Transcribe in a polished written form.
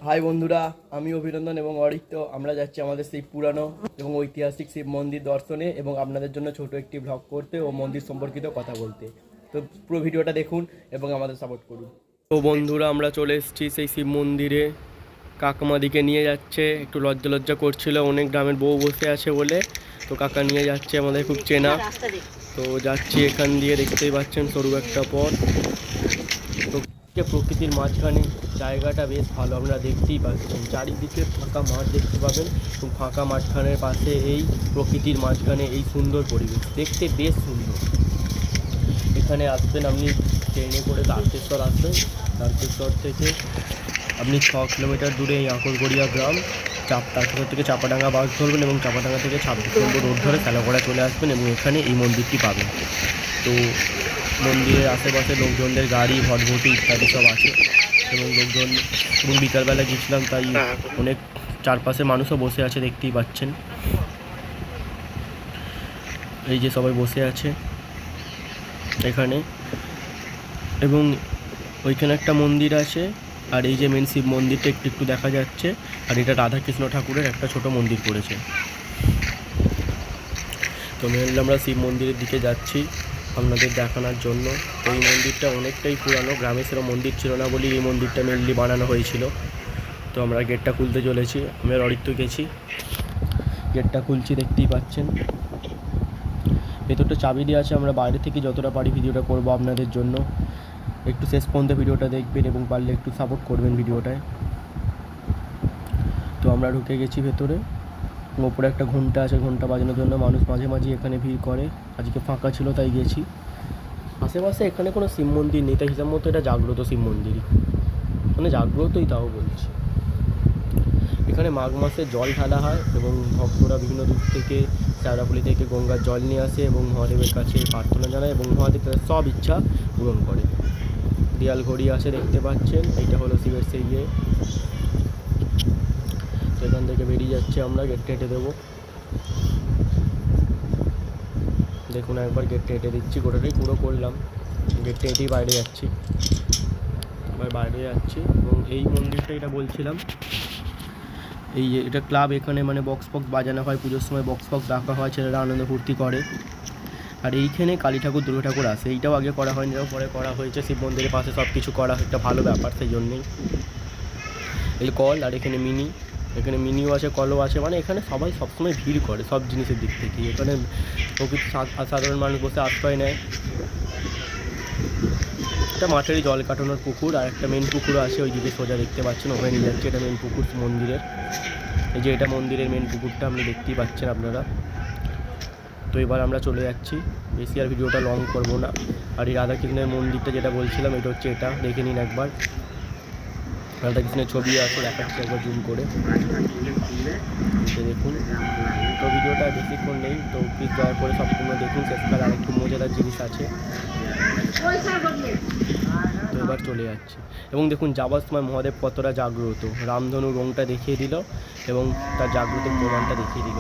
High বন্ধুরা, আমি অভিনন্দন এবং অরিত্য। আমরা যাচ্ছি আমাদের সেই পুরানো এবং ঐতিহাসিক শিব মন্দির দর্শনে এবং আপনাদের জন্য ছোট একটি ব্লগ করতে ও মন্দির সম্পর্কিত কথা বলতে। তো পুরো ভিডিওটা দেখুন এবং আমাদের সাপোর্ট করুন। তো বন্ধুরা, আমরা চলে এসেছি সেই শিব মন্দিরে। কাকামাদিকে নিয়ে যাচ্ছে, একটু লজ্জা লজ্জা করছিল, অনেক গ্রামের বউ বসে আছে বলে। তো কাকা নিয়ে যাচ্ছে, আমাদের খুব চেনা। তো যাচ্ছি এখান দিয়ে, দেখতেই পাচ্ছেন সরু একটা পথ। তো প্রকৃতির মাঝখানে জায়গাটা বেশ ভালো, আমরা দেখতেই পাচ্ছেন চারিদিকে ফাঁকা মাঠ দেখতে পাবেন এবং ফাঁকা মাঠখানের পাশে এই প্রকৃতির মাঝখানে এই সুন্দর পরিবেশ দেখতে বেশ সুন্দর। এখানে আসবেন আপনি ট্রেনে করে তারকেশ্বর আসবেন, তারকেশ্বর থেকে আপনি 6 কিলোমিটার দূরে এই আকরগড়িয়া গ্রাম, তারকেশ্বর থেকে চাপাডাঙ্গা বাস ধরবেন এবং চাপাডাঙ্গা থেকে 26 নম্বর রোড ধরে শ্যালাগড়া চলে আসবেন এবং এখানে এই মন্দিরটি পাবেন। তো মন্দিরের আশেপাশে লোকজনদের গাড়ি ভটভটি ইত্যাদি সব আছে এবং লোকজন, এবং বিকালবেলা গিয়েছিলাম তাই অনেক চারপাশে মানুষও বসে আছে, দেখতেই পাচ্ছেন। এই যে সবাই বসে আছে এখানে, এবং ওইখানে একটা মন্দির আছে, আর এই যে মেন শিব মন্দিরটা একটু একটু দেখা যাচ্ছে, আর এটা রাধাকৃষ্ণ ঠাকুরের একটা ছোট মন্দির করেছে। তো মেনলি আমরা শিব মন্দিরের দিকে যাচ্ছি আপনাদের দেখানোর জন্য। তো এই মন্দিরটা অনেকটাই পুরানো, গ্রামে সেরকম মন্দির ছিল না বলেই এই মন্দিরটা মেনলি বানানো হয়েছিল। তো আমরা গেটটা খুলতে চলেছি, আমি অরিত্য গেছি, গেটটা খুলছি, দেখতেই পাচ্ছেন। ভেতরটা চাবি দিয়ে আছে, আমরা বাইরে থেকে যতটা পারি ভিডিওটা করব আপনাদের জন্য। একটু শেষ পর্যন্ত ভিডিওটা দেখবেন এবং পারলে একটু সাপোর্ট করবেন ভিডিওটায়। তো আমরা ঢুকে গেছি ভেতরে, ওপরে একটা ঘন্টা আছে, ঘন্টা বাজানোর জন্য মানুষ মাঝে মাঝে এখানে ভিড় করে। আজকে ফাঁকা ছিল তাই গেছি। আশেপাশে এখানে কোনো শিব মন্দির নেই, তাই হিসাব মতো এটা জাগ্রত শিব মন্দিরই, মানে জাগ্রতই তাও বলছি। এখানে মাঘ মাসে জল ঢালা হয় এবং ভক্তরা বিভিন্ন দূর থেকে, শ্যাওড়াফুলি থেকে গঙ্গার জল নিয়ে আসে এবং মহাদেবের কাছে প্রার্থনা জানায় এবং মহাদেব তাদের সব ইচ্ছা পূরণ করে। দেয়াল ঘড়ি আছে, দেখতে পাচ্ছেন, এইটা হলো শিবের সেই ইয়ে। তো এখান থেকে বেরিয়ে যাচ্ছে, আমরা গেটটা হেঁটে দেবো। দেখুন একবার গেটটা হেঁটে দিচ্ছি, গোটাটাই পুরো করলাম, গেটটা হেঁটেই বাইরে যাচ্ছি, এবার বাইরে যাচ্ছি। এবং এই মন্দিরটা, এটা বলছিলাম, এই এটা ক্লাব, এখানে মানে বক্স বাজানো হয়, পুজোর সময় বক্স ডাকা হয়, ছেলেরা আনন্দ ফুর্তি করে। আর এইখানে কালী ঠাকুর, দুর্গা ঠাকুর আসে, এইটাও আগে করা হয়নি, এটাও পরে করা হয়েছে। শিব মন্দিরের পাশে সব কিছু করা একটা ভালো ব্যাপার, সেই জন্যেই। এই কল, আর এখানে এখানে মিনিও আছে, কলও আছে, মানে এখানে সবাই সবসময় ভিড় করে সব জিনিসের দিক থেকে। এখানে প্রকৃতি সাধারণ মানুষ বসে আশ্রয় নেয়। একটা মাঠেরই জল কাটানোর পুকুর, আর একটা মেন পুকুরও আছে ওইদিকে সোজা, দেখতে পাচ্ছেন, ওখানে নিয়ে যাচ্ছে। এটা মেন পুকুর মন্দিরের, এই যে এটা মন্দিরের মেন পুকুরটা, আপনি দেখতেই পাচ্ছেন আপনারা। তো এবার আমরা চলে যাচ্ছি, বেশি আর ভিডিওটা লং করবো না। আর এই রাধাকৃষ্ণের মন্দিরটা যেটা বলছিলাম, এটা হচ্ছে এটা, দেখে নিন একবার। রাধাকৃষ্ণের ছবি আছে, দেখাচ্ছি একবার জুম করে, দেখুন। তো ভিডিওটা বেশিক্ষণ নেই, তো প্লিজ দয়া করে সম্পূর্ণ দেখুন, শেষকালে আরেকটু মজাদার জিনিস আছে। তো এবার চলে যাচ্ছি, এবং দেখুন যাবার সময় মহাদেব কতটা জাগ্রত, রামধনু রঙটা দেখিয়ে দিল এবং তার জাগ্রত প্রমাণটা দেখিয়ে দিল।